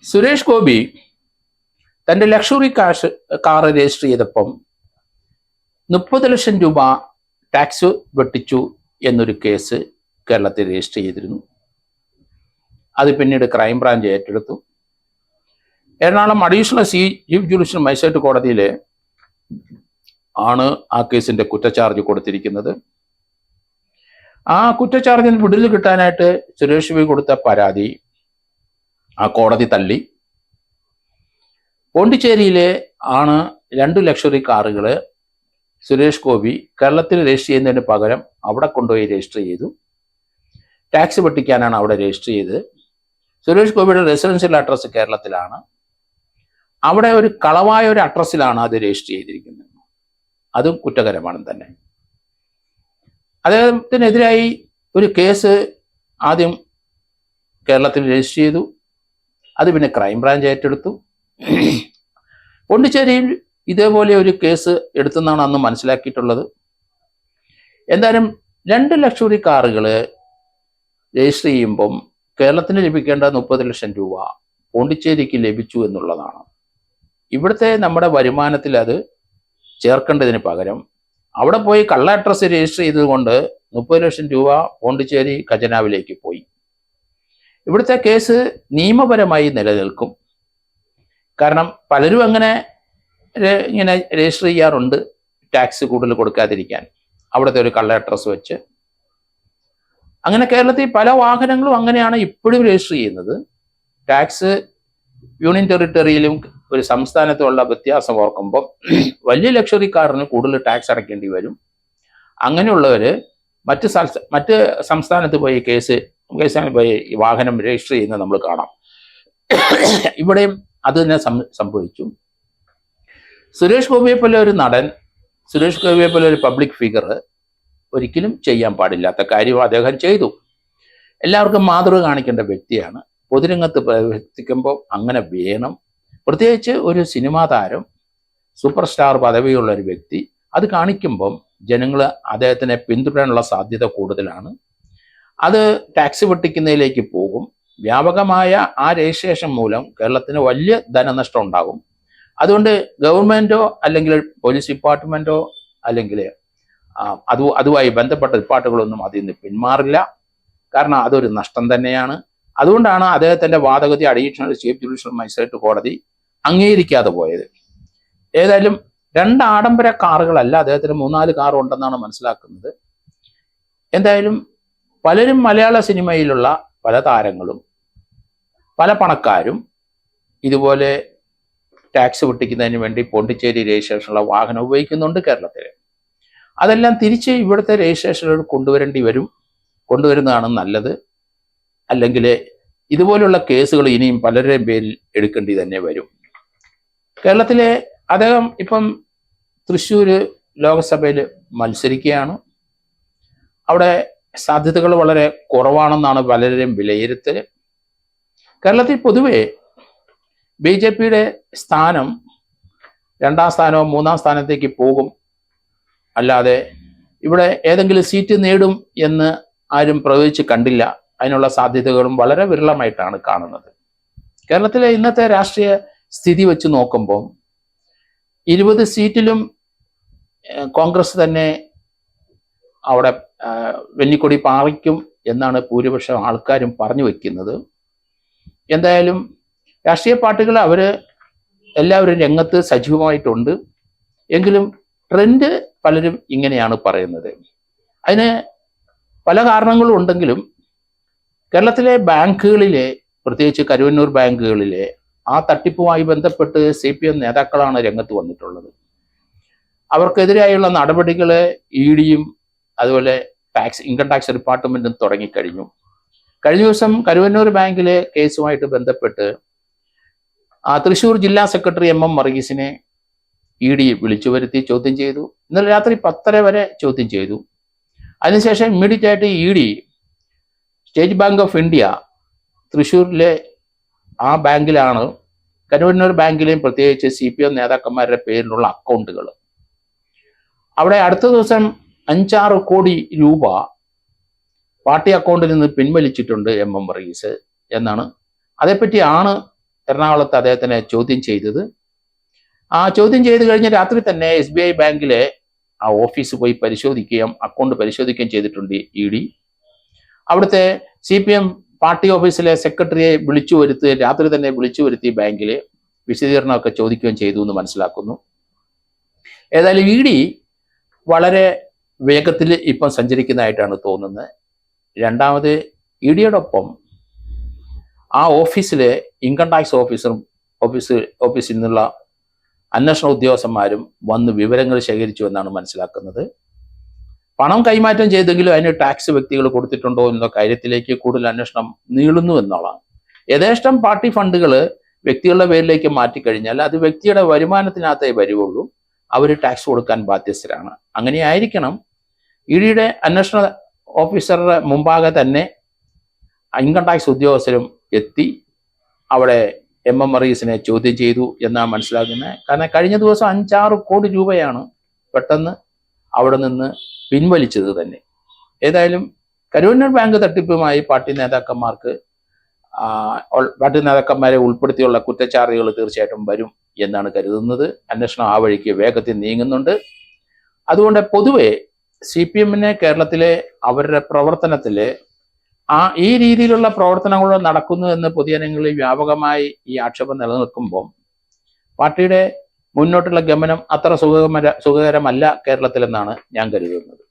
സുരേഷ് ഗോപി തൻ്റെ luxury car register ചെയ്തപ്പം 30 ലക്ഷം രൂപ ടാക്സ് വെട്ടിച്ചു എന്നൊരു കേസ് കേരളത്തിൽ രജിസ്റ്റർ ചെയ്തിരുന്നു. അത് പിന്നീട് ക്രൈംബ്രാഞ്ച് ഏറ്റെടുത്തു. Ernakulam additional chief judicial magistrate കോടതിയിൽ ആണ് ആ കേസിന്റെ കുറ്റചാർജ് കൊടുത്തിരിക്കുന്നത്. ആ കുറ്റചാർജിന് വിടുതൽ കിട്ടാനായിട്ട് സുരേഷ് ഗോപി കൊടുത്ത പരാതി ആ കോടതി തള്ളി. പോണ്ടിച്ചേരിയിലെ ആണ് 2 ലക്ഷറി കാറുകൾ സുരേഷ് ഗോപി കേരളത്തിൽ രജിസ്റ്റർ ചെയ്യുന്നതിന് പകരം അവിടെ കൊണ്ടുപോയി രജിസ്റ്റർ ചെയ്തു. ടാക്സ് വെട്ടിക്കാനാണ് അവിടെ രജിസ്റ്റർ ചെയ്തത്. സുരേഷ് ഗോപിയുടെ റെസിഡൻഷ്യൽ അഡ്രസ്സ് കേരളത്തിലാണ്. അവിടെ ഒരു കളവായ ഒരു അഡ്രസ്സിലാണ് അത് രജിസ്റ്റർ ചെയ്തിരിക്കുന്നത്. അതും കുറ്റകരമാണ് തന്നെ. അദ്ദേഹത്തിനെതിരായി ഒരു കേസ് ആദ്യം കേരളത്തിൽ രജിസ്റ്റർ ചെയ്തു. അത് പിന്നെ ക്രൈംബ്രാഞ്ച് ഏറ്റെടുത്തു. പോണ്ടിച്ചേരിയിൽ ഇതേപോലെ ഒരു കേസ് എടുത്തെന്നാണ് അന്ന് മനസ്സിലാക്കിയിട്ടുള്ളത്. എന്തായാലും 2 ലക്ഷറി കാറുകൾ രജിസ്റ്റർ ചെയ്യുമ്പം കേരളത്തിന് ലഭിക്കേണ്ട 30 ലക്ഷം രൂപ പോണ്ടിച്ചേരിക്ക് ലഭിച്ചു എന്നുള്ളതാണ്. ഇവിടുത്തെ നമ്മുടെ വരുമാനത്തിൽ അത് ചേർക്കേണ്ടതിന് പകരം അവിടെ പോയി കള്ള അഡ്രസ്സ് രജിസ്റ്റർ ചെയ്തതുകൊണ്ട് 30 ലക്ഷം രൂപ പോണ്ടിച്ചേരി ഖജനാവിലേക്ക് പോയി. ഇവിടുത്തെ കേസ് നിയമപരമായി നിലനിൽക്കും. കാരണം പലരും അങ്ങനെ ഇങ്ങനെ രജിസ്റ്റർ ചെയ്യാറുണ്ട്, ടാക്സ് കൂടുതൽ കൊടുക്കാതിരിക്കാൻ, അവിടുത്തെ ഒരു കള്ള അഡ്രസ്സ് വെച്ച്. അങ്ങനെ കേരളത്തിൽ പല വാഹനങ്ങളും അങ്ങനെയാണ് ഇപ്പോഴും രജിസ്റ്റർ ചെയ്യുന്നത്. ടാക്സ് യൂണിയൻ ടെറിട്ടറിയിലും ഒരു സംസ്ഥാനത്തുള്ള വ്യത്യാസം ഓർക്കുമ്പോൾ വലിയ ലക്ഷറി കാറിന് കൂടുതൽ ടാക്സ് അടയ്ക്കേണ്ടി വരും. അങ്ങനെയുള്ളവർ മറ്റ് സംസ്ഥാനത്ത് പോയി കേസിൽ പോയി വാഹനം രജിസ്റ്റർ ചെയ്യുന്നത് നമ്മൾ കാണാം. ഇവിടെയും അത് തന്നെ സംഭവിച്ചു. സുരേഷ് ഗോപിയെ പോലെ ഒരു നടൻ, സുരേഷ് ഗോപിയെ പോലെ ഒരു പബ്ലിക് ഫിഗർ ഒരിക്കലും ചെയ്യാൻ പാടില്ലാത്ത കാര്യം അദ്ദേഹം ചെയ്തു. എല്ലാവർക്കും മാതൃക കാണിക്കേണ്ട വ്യക്തിയാണ്. പൊതുരംഗത്ത് പ്രവർത്തിക്കുമ്പോൾ അങ്ങനെ വേണം. പ്രത്യേകിച്ച് ഒരു സിനിമാ താരം, സൂപ്പർ സ്റ്റാർ പദവിയുള്ള ഒരു വ്യക്തി അത് കാണിക്കുമ്പം ജനങ്ങൾ അദ്ദേഹത്തിനെ പിന്തുടരാനുള്ള സാധ്യത കൂടുതലാണ്. അത് ടാക്സ് വെട്ടിക്കുന്നതിലേക്ക് പോകും. വ്യാപകമായ ആ രജിസ്ട്രേഷൻ മൂലം കേരളത്തിന് വലിയ ധനനഷ്ടം ഉണ്ടാകും. അതുകൊണ്ട് ഗവൺമെൻറ്റോ അല്ലെങ്കിൽ പോലീസ് ഡിപ്പാർട്ട്മെൻറ്റോ അല്ലെങ്കിൽ അതുമായി ബന്ധപ്പെട്ട ഡിപ്പാർട്ടുകളൊന്നും അതിൽ നിന്ന് പിന്മാറില്ല. കാരണം അതൊരു നഷ്ടം തന്നെയാണ്. അതുകൊണ്ടാണ് അദ്ദേഹത്തിൻ്റെ വാദഗതി അഡീഷണൽ ചീഫ് ജുഡീഷ്യൽ മജിസ്ട്രേറ്റ് കോടതി അംഗീകരിക്കാതെ പോയത്. ഏതായാലും 2 ആഡംബര കാറുകളല്ല, അദ്ദേഹത്തിന് 3-4 കാർ ഉണ്ടെന്നാണ് മനസ്സിലാക്കുന്നത്. എന്തായാലും പലരും മലയാള സിനിമയിലുള്ള പല താരങ്ങളും പല പണക്കാരും ഇതുപോലെ ടാക്സ് വെട്ടിക്കുന്നതിന് വേണ്ടി പോണ്ടിച്ചേരി രജിസ്ട്രേഷനുള്ള വാഹനം ഉപയോഗിക്കുന്നുണ്ട് കേരളത്തിൽ. അതെല്ലാം തിരിച്ച് ഇവിടുത്തെ രജിസ്ട്രേഷനിൽ കൊണ്ടുവരുന്നതാണ് നല്ലത്. അല്ലെങ്കിൽ ഇതുപോലുള്ള കേസുകൾ ഇനിയും പലരുടെയും പേരിൽ എടുക്കേണ്ടി തന്നെ വരും. കേരളത്തിലെ അദ്ദേഹം ഇപ്പം തൃശ്ശൂർ ലോക്സഭയിൽ മത്സരിക്കുകയാണ്. അവിടെ സാധ്യതകൾ വളരെ കുറവാണെന്നാണ് പലരുടെയും വിലയിരുത്തൽ. കേരളത്തിൽ പൊതുവെ BJPയുടെ സ്ഥാനം 2ാം സ്ഥാനമോ 3ാം സ്ഥാനത്തേക്ക് പോകും. അല്ലാതെ ഇവിടെ ഏതെങ്കിലും സീറ്റ് നേടും എന്ന് ആരും പ്രവചിച്ച് കണ്ടില്ല. അതിനുള്ള സാധ്യതകളും വളരെ വിരളമായിട്ടാണ് കാണുന്നത്. കേരളത്തിലെ ഇന്നത്തെ രാഷ്ട്രീയ സ്ഥിതി വെച്ച് നോക്കുമ്പോൾ 20 സീറ്റിലും കോൺഗ്രസ് തന്നെ അവിടെ വെന്നിക്കൊടി പാറിക്കും എന്നാണ് ഭൂരിപക്ഷം ആൾക്കാരും പറഞ്ഞു വയ്ക്കുന്നത്. എന്തായാലും രാഷ്ട്രീയ പാർട്ടികൾ എല്ലാവരും രംഗത്ത് സജീവമായിട്ടുണ്ട്. എങ്കിലും ട്രെൻഡ് പലരും ഇങ്ങനെയാണ് പറയുന്നത്. അതിന് പല കാരണങ്ങളും ഉണ്ടെങ്കിലും കേരളത്തിലെ ബാങ്കുകളിലെ, പ്രത്യേകിച്ച് കരുവന്നൂർ ബാങ്കുകളിലെ ആ തട്ടിപ്പുമായി ബന്ധപ്പെട്ട് CPM നേതാക്കളാണ് രംഗത്ത് വന്നിട്ടുള്ളത്. അവർക്കെതിരായുള്ള നടപടികൾ EDയും അതുപോലെ ഇൻകം ടാക്സ് ഡിപ്പാർട്ട്മെന്റും തുടങ്ങിക്കഴിഞ്ഞു. കഴിഞ്ഞ ദിവസം കരുവന്നൂർ ബാങ്കിലെ കേസുമായിട്ട് ബന്ധപ്പെട്ട് തൃശ്ശൂർ ജില്ലാ സെക്രട്ടറി MM വർഗീസിനെ ED വിളിച്ചു വരുത്തി ചോദ്യം ചെയ്തു. ഇന്നലെ രാത്രി 10:30 വരെ ചോദ്യം ചെയ്തു. അതിനുശേഷം ഇമ്മീഡിയറ്റ് ആയിട്ട് ED state bank of India തൃശ്ശൂരിലെ ആ ബാങ്കിലാണ്, കരുവന്നൂർ ബാങ്കിലെയും പ്രത്യേകിച്ച് CPM നേതാക്കന്മാരുടെ പേരിലുള്ള അക്കൗണ്ടുകൾ, അവിടെ അടുത്ത ദിവസം 5-6 കോടി രൂപ പാർട്ടി അക്കൗണ്ടിൽ നിന്ന് പിൻവലിച്ചിട്ടുണ്ട് MM വർഗീസ് എന്നാണ്. അതേപ്പറ്റിയാണ് എറണാകുളത്ത് അദ്ദേഹത്തിനെ ചോദ്യം ചെയ്തത്. ആ ചോദ്യം ചെയ്ത് കഴിഞ്ഞ രാത്രി തന്നെ SBI ബാങ്കിലെ ആ ഓഫീസ് പോയി പരിശോധിക്കുകയും അക്കൗണ്ട് പരിശോധിക്കുകയും ചെയ്തിട്ടുണ്ട് ED. അവിടുത്തെ CPM പാർട്ടി ഓഫീസിലെ സെക്രട്ടറിയെ രാത്രി തന്നെ വിളിച്ചു വരുത്തി ബാങ്കിൽ വിശദീകരണമൊക്കെ ചോദിക്കുകയും ചെയ്തു എന്ന് മനസ്സിലാക്കുന്നു. ഏതായാലും ED വളരെ വേഗത്തിൽ ഇപ്പം സഞ്ചരിക്കുന്നതായിട്ടാണ് തോന്നുന്നത്. രണ്ടാമത് EDയോടൊപ്പം ആ ഓഫീസിലെ ഇൻകം ടാക്സ് ഓഫീസിൽ നിന്നുള്ള അന്വേഷണ ഉദ്യോഗസ്ഥന്മാരും വന്ന് വിവരങ്ങൾ ശേഖരിച്ചു എന്നാണ് മനസ്സിലാക്കുന്നത്. പണം കൈമാറ്റം ചെയ്തെങ്കിലും അതിന് ടാക്സ് വ്യക്തികൾ കൊടുത്തിട്ടുണ്ടോ എന്ന കാര്യത്തിലേക്ക് കൂടുതൽ അന്വേഷണം നീളുന്നു എന്നുള്ളതാണ്. യഥേഷ്ടം പാർട്ടി ഫണ്ടുകൾ വ്യക്തികളുടെ പേരിലേക്ക് മാറ്റിക്കഴിഞ്ഞാൽ അത് വ്യക്തിയുടെ വരുമാനത്തിനകത്തേ വരുവുള്ളൂ. അവർ ടാക്സ് കൊടുക്കാൻ ബാധ്യസ്ഥരാണ്. അങ്ങനെയായിരിക്കണം EDയുടെ അന്വേഷണ ഓഫീസറുടെ മുമ്പാകെ തന്നെ ഇൻകം ടാക്സ് ഉദ്യോഗസ്ഥരും എത്തി അവിടെ മറീസിനെ ചോദ്യം ചെയ്തു എന്നാണ് മനസ്സിലാക്കുന്നത്. കാരണം കഴിഞ്ഞ ദിവസം 5-6 കോടി രൂപയാണ് പെട്ടെന്ന് അവിടെ നിന്ന് പിൻവലിച്ചത് തന്നെ. ഏതായാലും കരുവന്നൂർ ബാങ്ക് തട്ടിപ്പുമായി പാർട്ടി നേതാക്കന്മാരെ ഉൾപ്പെടുത്തിയുള്ള കുറ്റച്ചാർജുകൾ തീർച്ചയായിട്ടും വരും എന്നാണ് കരുതുന്നത്. അന്വേഷണം ആ വഴിക്ക് വേഗത്തിൽ നീങ്ങുന്നുണ്ട്. അതുകൊണ്ട് പൊതുവെ CPMനെ കേരളത്തിലെ അവരുടെ പ്രവർത്തനത്തിൽ ഈ രീതിയിലുള്ള പ്രവർത്തനങ്ങൾ നടക്കുന്നു എന്ന് പൊതുജനങ്ങളിൽ വ്യാപകമായി ഈ ആക്ഷേപം നിലനിൽക്കുമ്പോൾ പാർട്ടിയുടെ മുന്നോട്ടുള്ള ഗമനം അത്ര സുഖകരമല്ല കേരളത്തിലെന്നാണ് ഞാൻ കരുതുന്നത്.